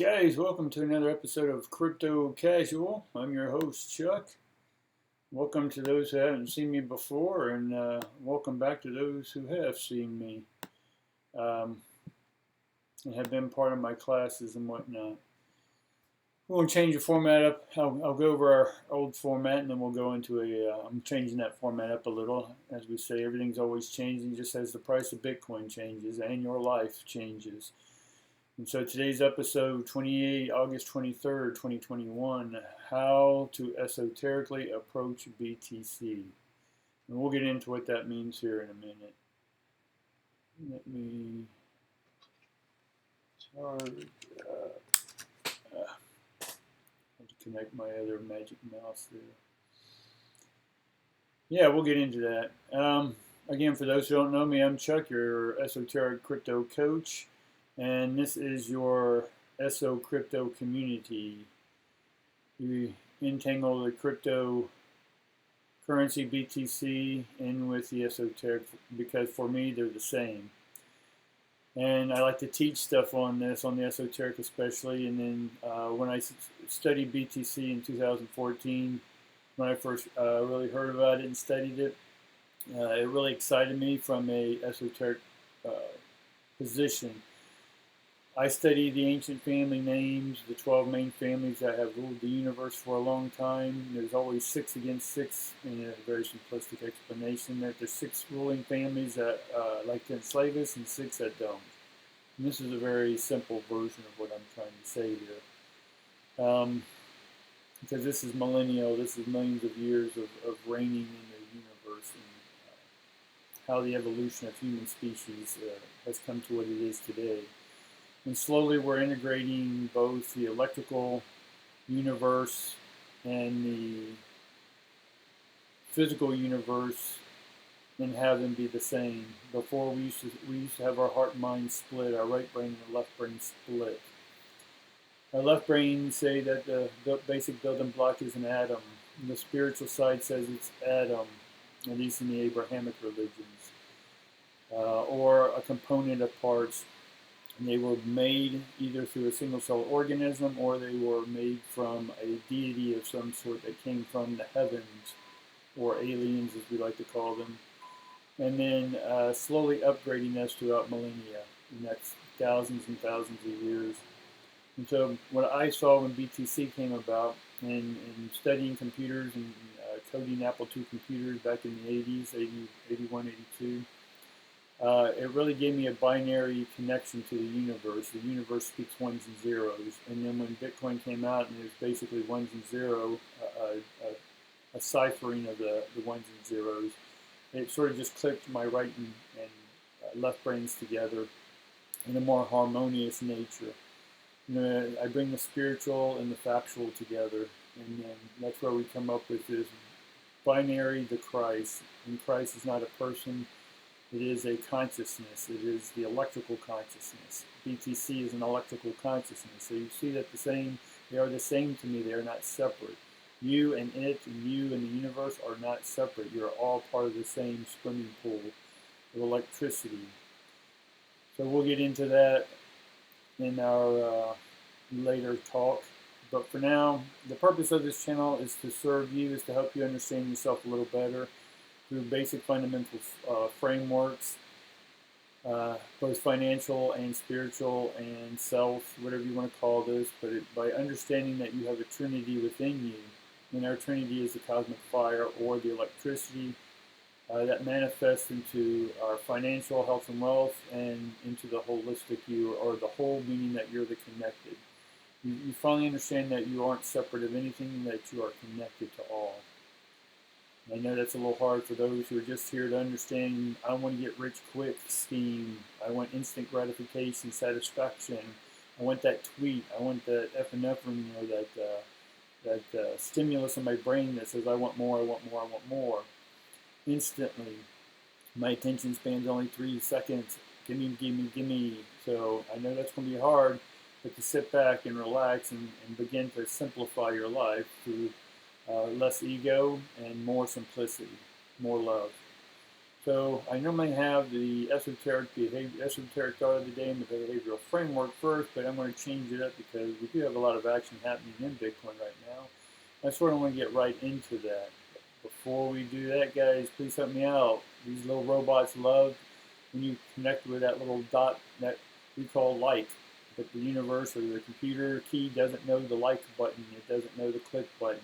Guys, welcome to another episode of Crypto Casual. I'm your host, Chuck. Welcome to those who haven't seen me before, and welcome back to those who have seen me um, and have been part of my classes and whatnot. We're going to change the format up. I'll go over our old format, and then we'll go into I'm changing that format up a little. As we say, everything's always changing, just as the price of Bitcoin changes and your life changes. And so today's episode, August 23rd, 2021, how to esoterically approach BTC. And we'll get into what that means here in a minute. Let me charge have to connect my other magic mouse there. Yeah, we'll get into that. Again, for those who don't know me, I'm Chuck, your esoteric crypto coach. And this is your ESO crypto community. We entangle the cryptocurrency BTC in with the esoteric because for me they're the same. And I like to teach stuff on this, on the esoteric especially. And then when I studied BTC in 2014, when I first really heard about it and studied it, it really excited me from a esoteric position. I study the ancient family names, the 12 main families that have ruled the universe for a long time. There's always 6 against 6 in a very simplistic explanation. That there's 6 ruling families that like to enslave us and 6 that don't. And this is a very simple version of what I'm trying to say here. Because this is millennial, this is millions of years of reigning in the universe and how the evolution of human species has come to what it is today. And slowly we're integrating both the electrical universe and the physical universe and have them be the same. Before we used to have our heart and mind split, our right brain and the left brain split. Our left brain say that the basic building block is an atom. And the spiritual side says it's Adam, at least in the Abrahamic religions, or a component of parts. And they were made either through a single-cell organism or they were made from a deity of some sort that came from the heavens, or aliens as we like to call them, and then slowly upgrading us throughout millennia, and that's thousands and thousands of years. And so what I saw when BTC came about and studying computers and coding Apple II computers back in the 80s, 81, 82, it really gave me a binary connection to the universe. The universe speaks ones and zeros. And then when Bitcoin came out and it was basically ones and zeros, a ciphering of the ones and zeros, it sort of just clicked my right and left brains together in a more harmonious nature. I bring the spiritual and the factual together, and then that's where we come up with this binary, the Christ. And Christ is not a person. It is a consciousness. It is the electrical consciousness. BTC is an electrical consciousness. So you see that they are the same to me. They are not separate. You and it and you and the universe are not separate. You're all part of the same swimming pool of electricity. So we'll get into that in our later talk. But for now, the purpose of this channel is to serve you, is to help you understand yourself a little better through basic fundamental frameworks, both financial and spiritual and self, whatever you want to call this, but by understanding that you have a trinity within you, and our trinity is the cosmic fire or the electricity that manifests into our financial health and wealth and into the holistic you, or the whole, meaning that you're the connected. You finally understand that you aren't separate of anything, that you are connected to all. I know that's a little hard for those who are just here to understand. I want to get rich quick scheme. I want instant gratification, satisfaction. I want that tweet. I want that epinephrine, that stimulus in my brain that says I want more, I want more, I want more. Instantly. My attention span's only 3 seconds. Give me, give me, give me. So I know that's going to be hard, but to sit back and relax and begin to simplify your life through less ego and more simplicity, more love. So I normally have the esoteric thought of the day and the behavioral framework first, but I'm going to change it up because we do have a lot of action happening in Bitcoin right now. I sort of want to get right into that. Before we do that, guys, please help me out. These little robots love when you connect with that little dot that we call like, but the universe or the computer key doesn't know the like button. It doesn't know the click button.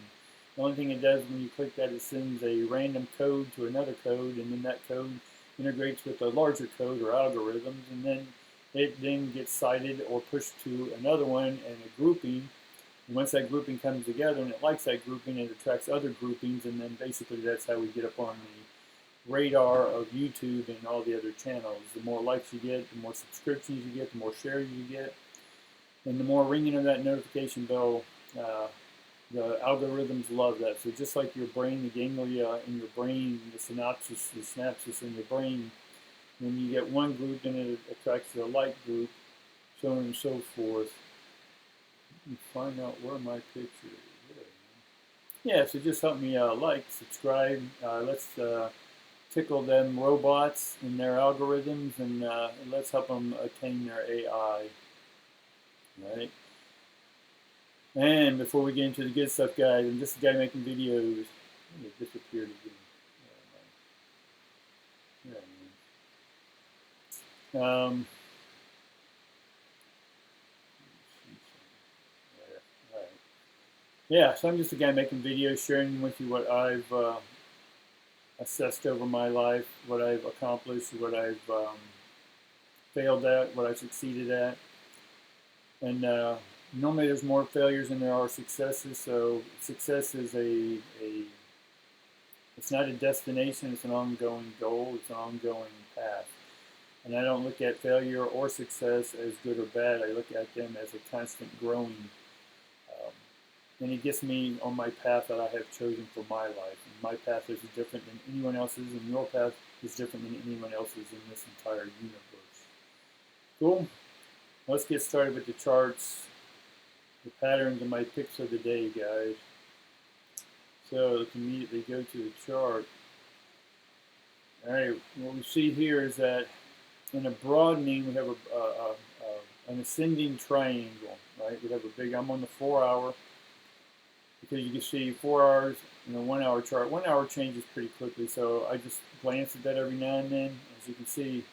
The only thing it does when you click that, it sends a random code to another code, and then that code integrates with a larger code or algorithms, and then it then gets cited or pushed to another one and a grouping. And once that grouping comes together and it likes that grouping, it attracts other groupings, and then basically that's how we get up on the radar of YouTube and all the other channels. The more likes you get, the more subscriptions you get, the more shares you get, and the more ringing of that notification bell. The algorithms love that. So just like your brain, the ganglia in your brain, the synapses in your brain, when you get one group, then it attracts the like group, so on and so forth. You find out where my picture is. Yeah, so just help me like, subscribe. Let's tickle them robots and their algorithms, and let's help them attain their AI. Right? And before we get into the good stuff, guys, I'm just a guy making videos. It disappeared again. Yeah, so I'm just a guy making videos, sharing with you what I've assessed over my life, what I've accomplished, what I've failed at, what I've succeeded at. And normally there's more failures than there are successes, so success is it's not a destination, it's an ongoing goal, it's an ongoing path. And I don't look at failure or success as good or bad, I look at them as a constant growing. And it gets me on my path that I have chosen for my life. And my path is different than anyone else's, and your path is different than anyone else's in this entire universe. Cool? Let's get started with the charts, the patterns, and my picks of the day, guys. So let's immediately go to the chart. All right, what we see here is that in a broadening, we have an ascending triangle, right? We have a big, I'm on the 4 hour, because you can see 4 hours in a 1 hour chart. 1 hour changes pretty quickly, so I just glance at that every now and then. As you can see,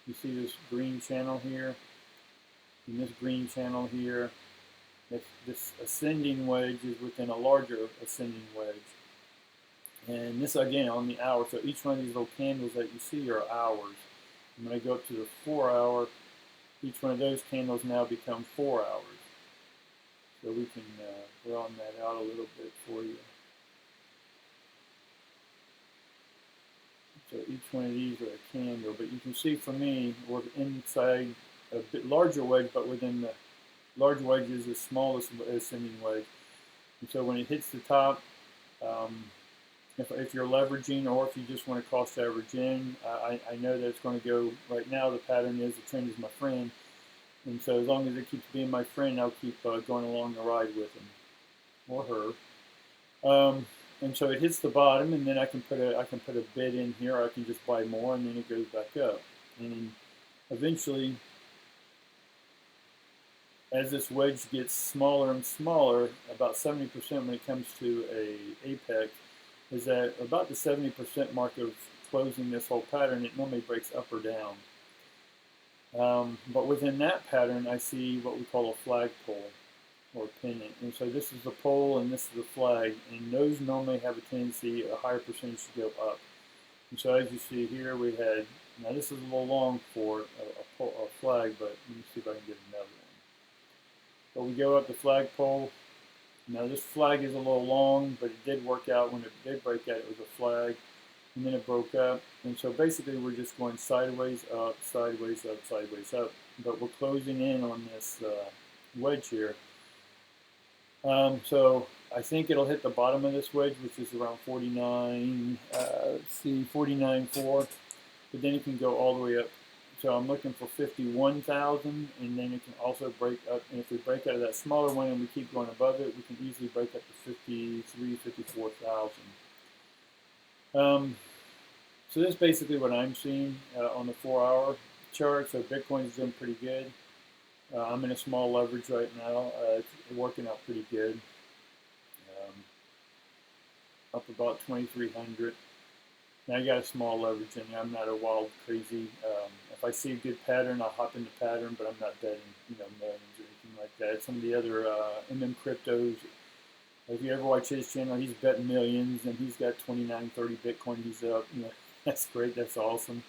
you see this green channel here, and this green channel here. This ascending wedge is within a larger ascending wedge. And this again on the hour, so each one of these little candles that you see are hours. And when I go up to the 4 hour, each one of those candles now become 4 hours. So we can broaden that out a little bit for you. So each one of these are a candle, but you can see for me, we're inside a bit larger wedge, but within the large wedge is the smallest ascending wedge. And so when it hits the top, if you're leveraging or if you just want to cost average in, I know that it's going to go, right now the pattern is the trend is my friend. And so as long as it keeps being my friend, I'll keep going along the ride with him or her. And so it hits the bottom, and then I can put a bid in here, or I can just buy more, and then it goes back up. And then eventually, as this wedge gets smaller and smaller, about 70% when it comes to a apex, is at about the 70% mark of closing this whole pattern. It normally breaks up or down. But within that pattern, I see what we call a flagpole or pennant. And so this is the pole and this is the flag. And those normally have a tendency, a higher percentage to go up. And so as you see here, we had, now this is a little long for a flag, but let me see if I can get another one. But we go up the flagpole. Now this flag is a little long, but it did work out. When it did break out, it was a flag. And then it broke up. And so basically we're just going sideways up, sideways up, sideways up. But we're closing in on this wedge here. So I think it'll hit the bottom of this wedge, which is around 49, let's see, 49.4. But then it can go all the way up. So I'm looking for 51,000, and then it can also break up. And if we break out of that smaller one and we keep going above it, we can easily break up to 53, 54,000. So that's basically what I'm seeing on the 4-hour chart. So Bitcoin's doing pretty good. I'm in a small leverage right now. It's working out pretty good. Up about 2,300. Now I got a small leverage in there. I'm not a wild crazy. If I see a good pattern, I'll hop into pattern, but I'm not betting, millions or anything like that. Some of the other cryptos. If you ever watch his channel, he's betting millions, and he's got 29, 30 Bitcoin. He's up. That's great. That's awesome.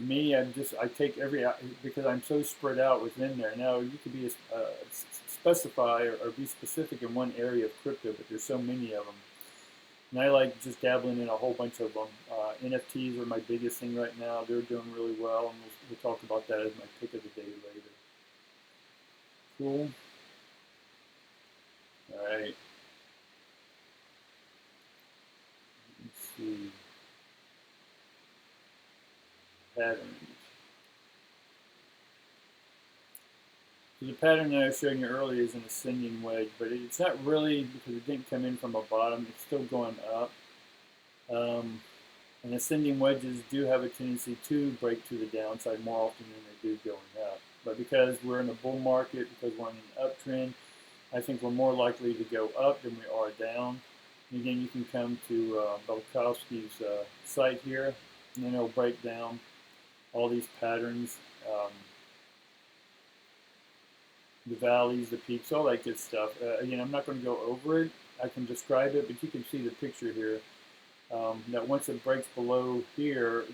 Me, I take because I'm so spread out within there. Now you could be specify or be specific in one area of crypto, but there's so many of them. And I like just dabbling in a whole bunch of them. NFTs are my biggest thing right now. They're doing really well, and we'll talk about that as my pick of the day later. Cool. All right. Let's see. Patterns. So the pattern that I was showing you earlier is an ascending wedge, but it's not really because it didn't come in from a bottom. It's still going up. And ascending wedges do have a tendency to break to the downside more often than they do going up. But because we're in a bull market, because we're in an uptrend, I think we're more likely to go up than we are down. And again, you can come to Belkowski's site here, and then it'll break down all these patterns, the valleys, the peaks, all that good stuff. Again, I'm not going to go over it. I can describe it, but you can see the picture here. That once it breaks below here,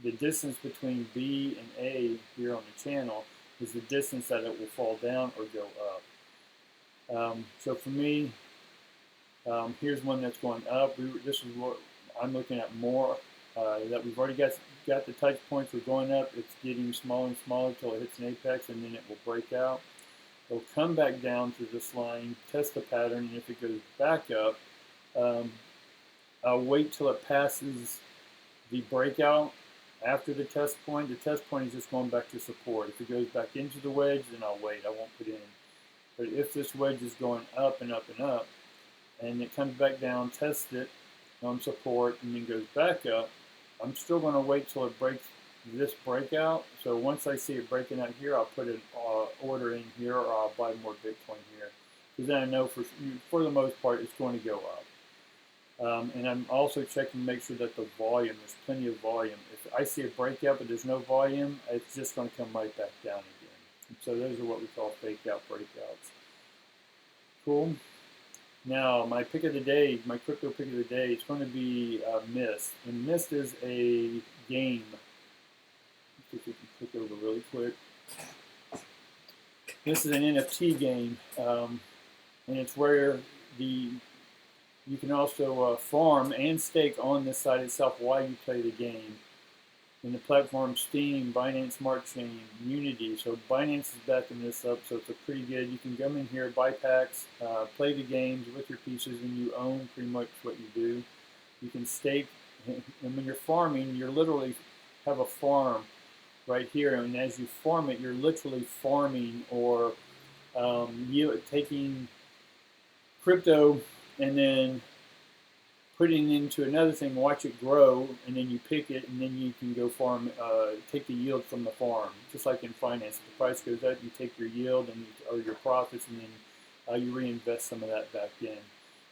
the distance between B and A here on the channel is the distance that it will fall down or go up. So for me, here's one that's going up. This is what I'm looking at more. That we've already got the touch points. We're going up. It's getting smaller and smaller until it hits an apex, and then it will break out. It'll come back down to this line, test the pattern, and if it goes back up, I'll wait till it passes the breakout after the test point. The test point is just going back to support. If it goes back into the wedge, then I'll wait. I won't put in. But if this wedge is going up and up and up, and it comes back down, test it on support, and then goes back up, I'm still going to wait till it breaks this breakout. So once I see it breaking out here, I'll put an order in here, or I'll buy more Bitcoin here. Because then I know for the most part it's going to go up. And I'm also checking to make sure that the volume, there's plenty of volume. If I see a breakout but there's no volume, it's just going to come right back down again. And so those are what we call fake out breakouts. Cool. Now, my pick of the day, my crypto pick of the day, it's going to be Mist. And Mist is a game. Let's see if we can click over really quick. This is an NFT game, and it's where you can also farm and stake on this site itself while you play the game. And the platform Steam, Binance Smart Chain, Unity. So Binance is backing this up, so it's a pretty good. You can come in here, buy packs, play the games with your pieces, and you own pretty much what you do. You can stake, and when you're farming, you literally have a farm right here. And as you farm it, you're literally farming or taking crypto and then putting it into another thing, watch it grow, and then you pick it, and then you can go farm, take the yield from the farm. Just like in finance, if the price goes up, you take your yield or your profits, and then you reinvest some of that back in.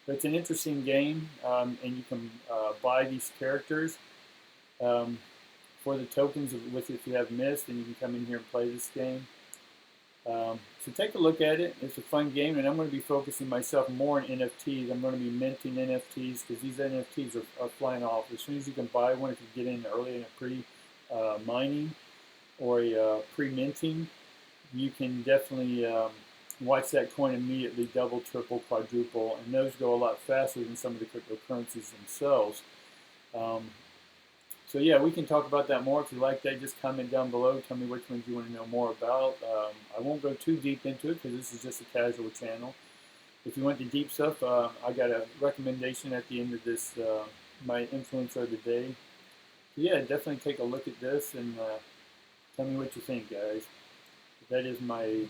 But it's an interesting game, and you can buy these characters for the tokens if you have Mist, and you can come in here and play this game. So take a look at it. It's a fun game, and I'm going to be focusing myself more on NFTs. I'm going to be minting NFTs because these NFTs are flying off. As soon as you can buy one, if you get in early in a pre-mining or a pre-minting, you can definitely watch that coin immediately double, triple, quadruple, and those go a lot faster than some of the cryptocurrencies themselves. So yeah, we can talk about that more. If you like that, just comment down below. Tell me which ones you want to know more about. I won't go too deep into it because this is just a casual channel. If you want the deep stuff, I got a recommendation at the end of this, my influencer of the day. So yeah, definitely take a look at this and tell me what you think, guys. That is my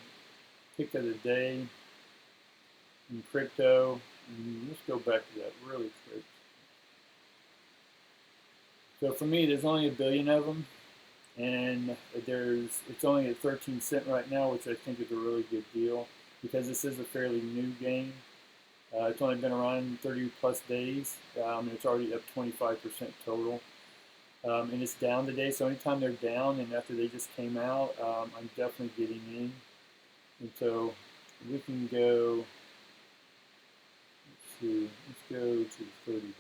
pick of the day in crypto. And let's go back to that really quick. So for me, there's only 1 billion of them, and it's only at 13 cent right now, which I think is a really good deal because this is a fairly new game. It's only been around 30 plus days, and it's already up 25% total. And it's down today, so anytime they're down and after they just came out, I'm definitely getting in. And so we can go, let's go to the 30 day.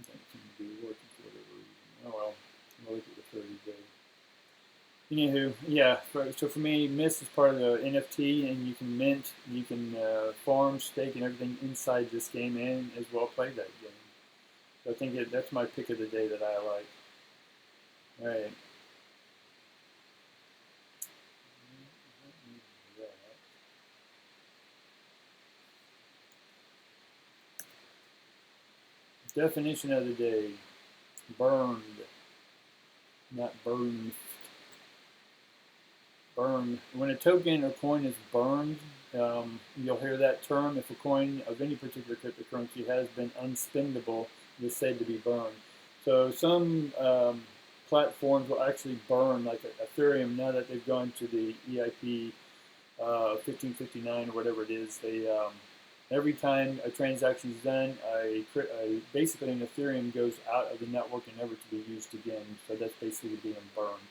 That can be working for whatever reason. Oh well, we'll look at the 30 day. Anywho, yeah, so for me, Mist is part of the NFT, and you can mint, you can farm, stake, and everything inside this game, and as well play that game. So I think that's my pick of the day that I like. All right. Definition of the day: burned, not burned. Burned. When a token or coin is burned, you'll hear that term. If a coin of any particular cryptocurrency has been unspendable, it is said to be burned. So some platforms will actually burn, like Ethereum. Now that they've gone to the EIP 1559 or whatever it is, they every time a transaction is done, basically an Ethereum goes out of the network and never to be used again. So that's basically being burned.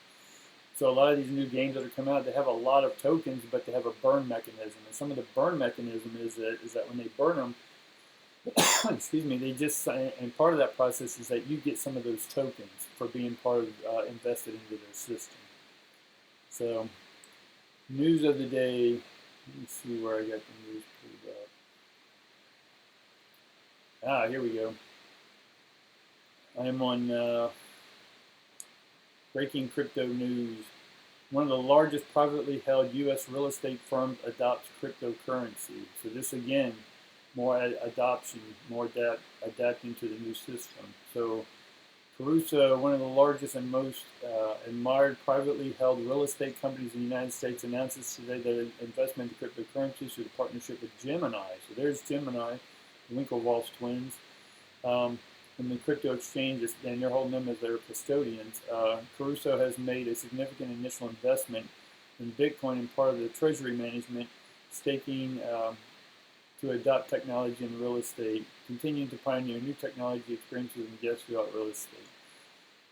So a lot of these new games that are coming out, they have a lot of tokens, but they have a burn mechanism. And some of the burn mechanism is that when they burn them, excuse me, and part of that process is that you get some of those tokens for being part of invested into their system. So news of the day. Let me see where I got the news pulled up. Here we go. I am on breaking crypto news. One of the largest privately held U.S. real estate firms adopts cryptocurrency. So this again, more adoption, more adapting to the new system. So Caruso, one of the largest and most admired privately held real estate companies in the United States, announces today that investment into cryptocurrencies through the partnership with Gemini. So there's Gemini, the Winklevoss twins. And the crypto exchanges, and they're holding them as their custodians. Caruso has made a significant initial investment in Bitcoin and part of the treasury management, staking to adopt technology in real estate, continuing to pioneer new technology experiences and guests throughout real estate.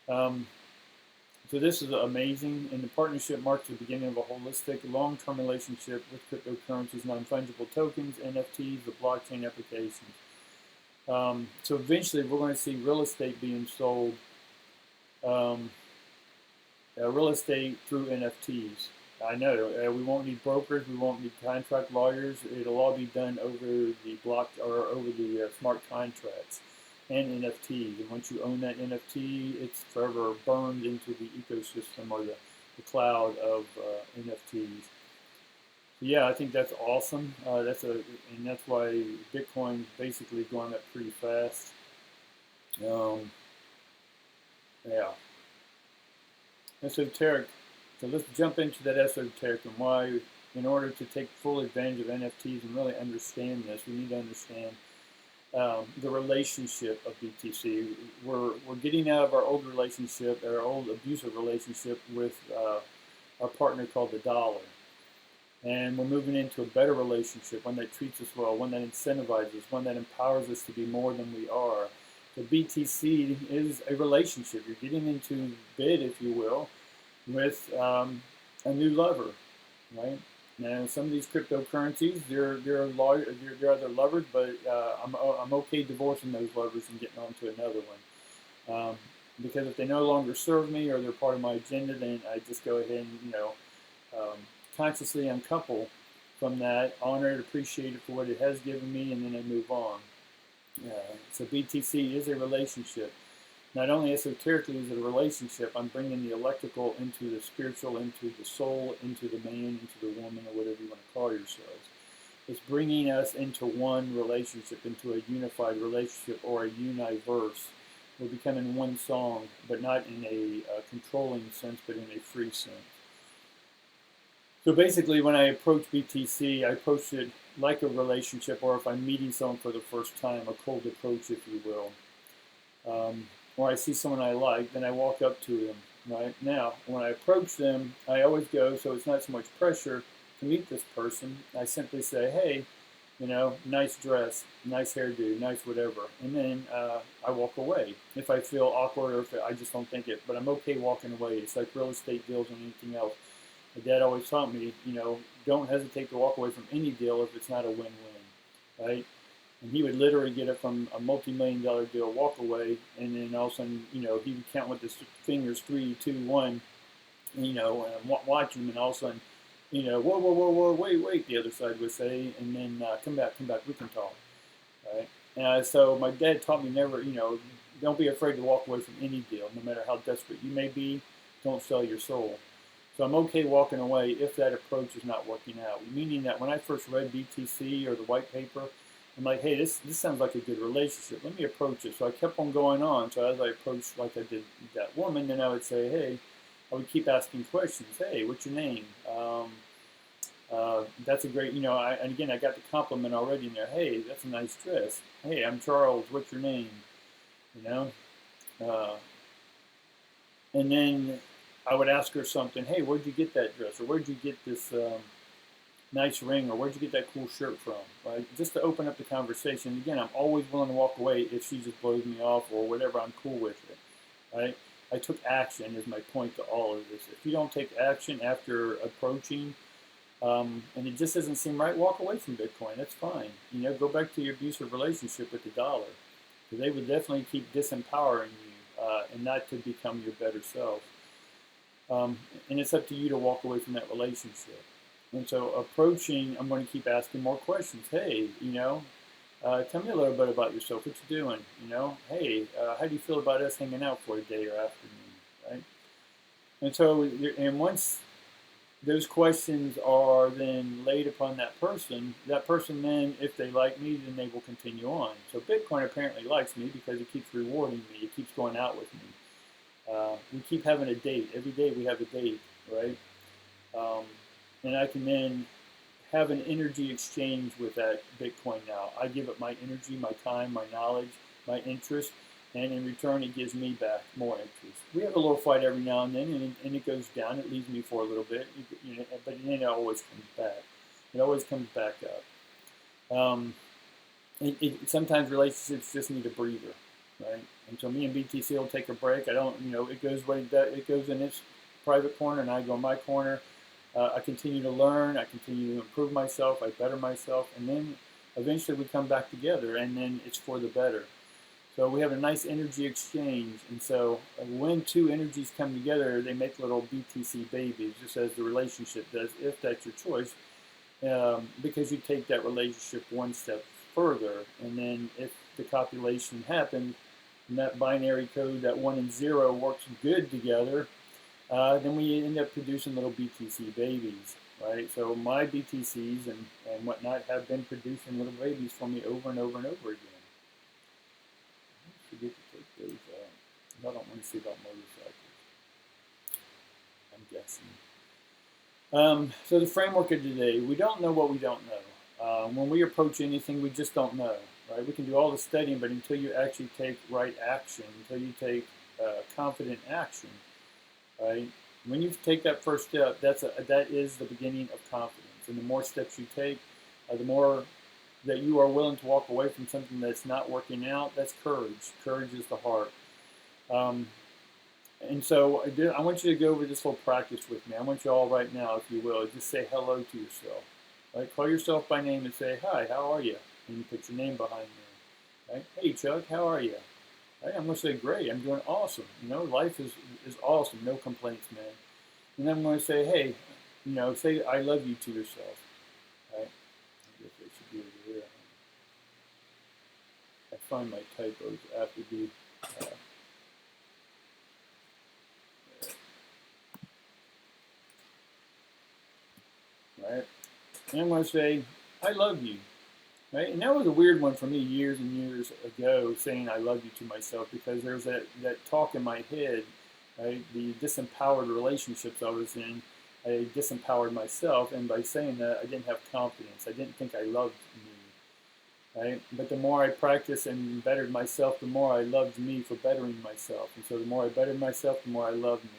So this is amazing, and the partnership marks the beginning of a holistic, long-term relationship with cryptocurrencies, non-fungible tokens, NFTs, the blockchain applications. So eventually we're going to see real estate being sold, real estate through NFTs. I know we won't need brokers, we won't need contract lawyers. It'll all be done over the over the smart contracts and NFTs. And once you own that NFT, it's forever burned into the ecosystem or the cloud of NFTs. Yeah, I think that's awesome. And that's why Bitcoin's basically going up pretty fast. Yeah. Esoteric. So let's jump into that esoteric and why, in order to take full advantage of NFTs and really understand this, we need to understand the relationship of BTC. We're getting out of our old relationship, our old abusive relationship with our partner called the dollar. And we're moving into a better relationship, one that treats us well, one that incentivizes us, one that empowers us to be more than we are. So BTC is a relationship. You're getting into bed, if you will, with a new lover, right? Now, some of these cryptocurrencies, they're other lovers, but I'm okay divorcing those lovers and getting on to another one. Because if they no longer serve me or they're part of my agenda, then I just go ahead and, consciously uncouple from that, honor it, appreciate it for what it has given me, and then I move on. So BTC is a relationship. Not only esoterically is it a relationship, I'm bringing the electrical into the spiritual, into the soul, into the man, into the woman, or whatever you want to call yourselves. It's bringing us into one relationship, into a unified relationship or a universe. We're becoming one song, but not in a controlling sense, but in a free sense. So basically, when I approach BTC, I approach it like a relationship, or if I'm meeting someone for the first time, a cold approach, if you will, or I see someone I like, then I walk up to them. Right now, when I approach them, I always go, so it's not so much pressure to meet this person. I simply say, hey, nice dress, nice hairdo, nice whatever. And then I walk away if I feel awkward or if I just don't think it. But I'm okay walking away. It's like real estate deals or anything else. My dad always taught me, don't hesitate to walk away from any deal if it's not a win-win, right? And he would literally get it from a multi-million-dollar deal, walk away, and then all of a sudden, he would count with his fingers, 3, 2, 1, and watch him, and all of a sudden, whoa, whoa, whoa, whoa, wait, the other side would say, and then come back, we can talk, right? And so my dad taught me never, don't be afraid to walk away from any deal, no matter how desperate you may be. Don't sell your soul. So I'm okay walking away if that approach is not working out. Meaning that when I first read BTC or the white paper, I'm like, hey, this sounds like a good relationship. Let me approach it. So I kept on going on. So as I approached, like I did that woman, then I would say, hey, I would keep asking questions. Hey, what's your name? That's a great, and again, I got the compliment already in there. Hey, that's a nice dress. Hey, I'm Charles. What's your name? And then I would ask her something. Hey, where'd you get that dress? Or where'd you get this nice ring? Or where'd you get that cool shirt from? Right? Just to open up the conversation. Again, I'm always willing to walk away if she just blows me off or whatever. I'm cool with it. Right? I took action is my point to all of this. If you don't take action after approaching, and it just doesn't seem right, walk away from Bitcoin. That's fine. Go back to your abusive relationship with the dollar. Because they would definitely keep disempowering you and not to become your better self. And it's up to you to walk away from that relationship. And so approaching, I'm going to keep asking more questions. Hey, tell me a little bit about yourself. What you doing? Hey, how do you feel about us hanging out for a day or afternoon, right? And so, and once those questions are then laid upon that person then, if they like me, then they will continue on. So Bitcoin apparently likes me because it keeps rewarding me. It keeps going out with me. We keep having a date. Every day we have a date, right? And I can then have an energy exchange with that Bitcoin now. I give it my energy, my time, my knowledge, my interest, and in return it gives me back more interest. We have a little fight every now and then, and it goes down. It leaves me for a little bit, but then it always comes back. It always comes back up. Sometimes relationships just need a breather, right? And so me and BTC will take a break. I don't, it goes in its private corner, and I go in my corner. I continue to learn. I continue to improve myself. I better myself, and then eventually we come back together, and then it's for the better. So we have a nice energy exchange, and so when two energies come together, they make little BTC babies, just as the relationship does, if that's your choice, because you take that relationship one step further, and then if the copulation happens, and that binary code, that 1 and 0, works good together, then we end up producing little BTC babies, right? So my BTCs and whatnot have been producing little babies for me over and over and over again. I forget to take those out. I don't want to see about motorcycles, I'm guessing. So the framework of today, we don't know what we don't know. When we approach anything, we just don't know, right? We can do all the studying, but until you actually take right action, until you take confident action, right? When you take that first step, that is the beginning of confidence. And the more steps you take, the more that you are willing to walk away from something that's not working out. That's courage. Courage is the heart. And so I want you to go over this little practice with me. I want you all right now, if you will, just say hello to yourself. Right? Call yourself by name and say, hi, how are you? And you put your name behind there. Right? Hey, Chuck, how are you? Right? I'm going to say, great, I'm doing awesome. Life is awesome, no complaints, man. And then I'm going to say, hey, say I love you to yourself. Right? I guess I should be over there. I find my typos after the... right? And I'm going to say, I love you. Right? And that was a weird one for me years and years ago, saying I love you to myself, because there's that talk in my head, right? The disempowered relationships I was in, I disempowered myself, and by saying that, I didn't have confidence. I didn't think I loved me, right? But the more I practiced and bettered myself, the more I loved me for bettering myself. And so the more I bettered myself, the more I loved me.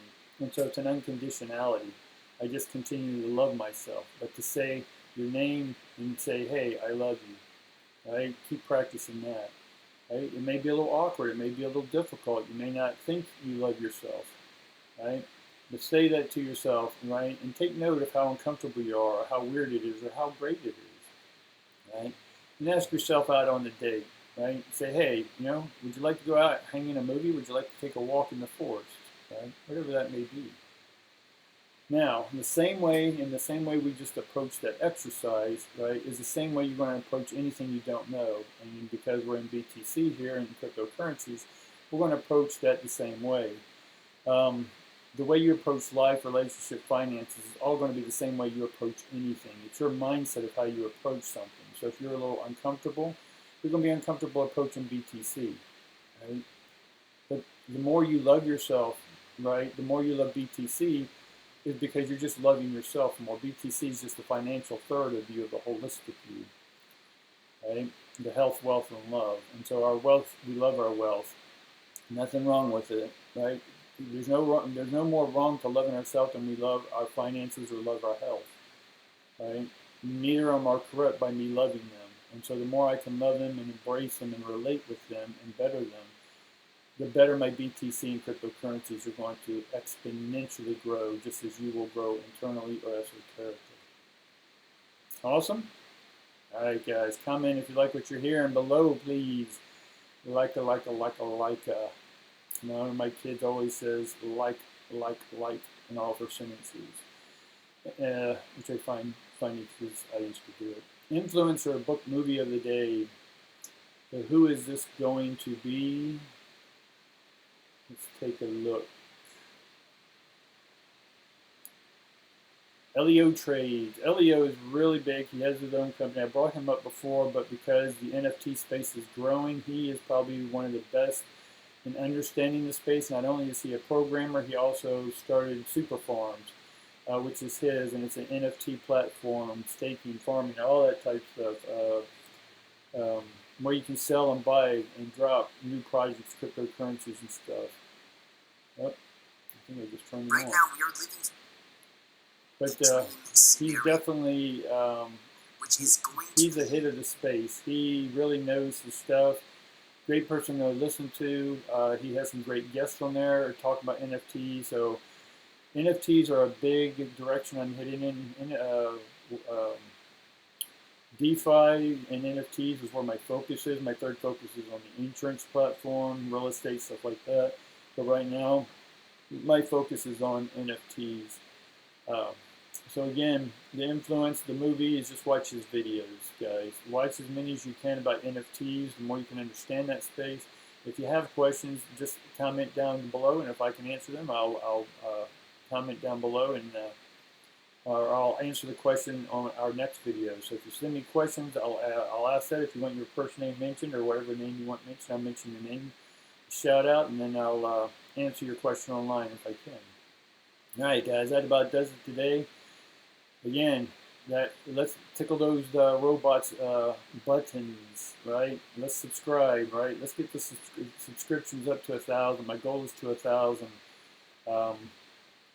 And so it's an unconditionality. I just continue to love myself. But to say your name and say, hey, I love you, right? Keep practicing that. Right? It may be a little awkward. It may be a little difficult. You may not think you love yourself, right? But say that to yourself, right? And take note of how uncomfortable you are, or how weird it is, or how great it is, right? And ask yourself out on the date, right? Say, hey, would you like to go out, hang in a movie? Would you like to take a walk in the forest, right? Whatever that may be. Now, in the same way we just approach that exercise, right, is the same way you're going to approach anything you don't know. And because we're in BTC here and cryptocurrencies, we're going to approach that the same way. The way you approach life, relationship, finances is all going to be the same way you approach anything. It's your mindset of how you approach something. So if you're a little uncomfortable, you're going to be uncomfortable approaching BTC, right? But the more you love yourself, right, the more you love BTC, is because you're just loving yourself more. BTC is just the financial third of you, of the holistic you, right? The health, wealth, and love. And so our wealth, we love our wealth. Nothing wrong with it, right? There's no more wrong to loving ourselves than we love our finances or love our health, right? Neither of them are corrupt by me loving them. And so the more I can love them and embrace them and relate with them and better them, the better my BTC and cryptocurrencies are going to exponentially grow, just as you will grow internally or esoterically. Awesome? All right, guys, comment if you like what you're hearing below, please. Like. One of my kids always says like in all of her sentences, which I find funny because I used to do it. Influencer book movie of the day. So who is this going to be? Let's take a look. Elio Trades. Elio is really big. He has his own company. I brought him up before, but because the NFT space is growing, he is probably one of the best in understanding the space. Not only is he a programmer, he also started Super Farms, which is his, and it's an NFT platform, staking, farming, all that type of stuff, where you can sell and buy and drop new projects, cryptocurrencies, and stuff. Oh, I think I just turned him on. Right now we are living. But he's definitely he's a hit of the space. He really knows his stuff. Great person to listen to. He has some great guests on there talking about NFTs. So NFTs are a big direction I'm heading in. DeFi and NFTs is where my focus is. My third focus is on the insurance platform, real estate, stuff like that. But right now, my focus is on NFTs. So again, the influence, the movie is just watch his videos, guys. Watch as many as you can about NFTs. The more you can understand that space. If you have questions, just comment down below, and if I can answer them, I'll comment down below, and or I'll answer the question on our next video. So if you send me questions, I'll ask that. If you want your first name mentioned or whatever name you want mentioned, I'll mention your name, shout out, and then I'll answer your question online if I can. All right, guys, that about does it today. Again, let's tickle those robots buttons, right? Let's subscribe, right? Let's get the subscriptions up to 1,000. My goal is to 1,000.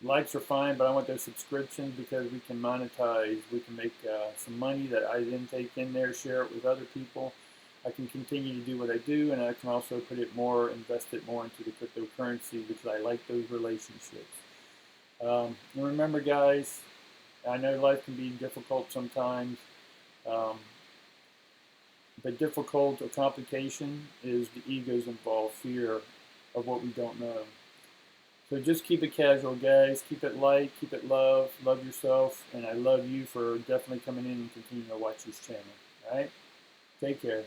Likes are fine, but I want those subscriptions because we can monetize. We can make some money that I then take in there, share it with other people. I can continue to do what I do, and I can also put it more, invest it more into the cryptocurrency because I like those relationships. And remember, guys, I know life can be difficult sometimes, but difficult or complication is the egos involved, fear of what we don't know. So just keep it casual, guys. Keep it light, keep it love yourself, and I love you for definitely coming in and continuing to watch this channel. All right? Take care.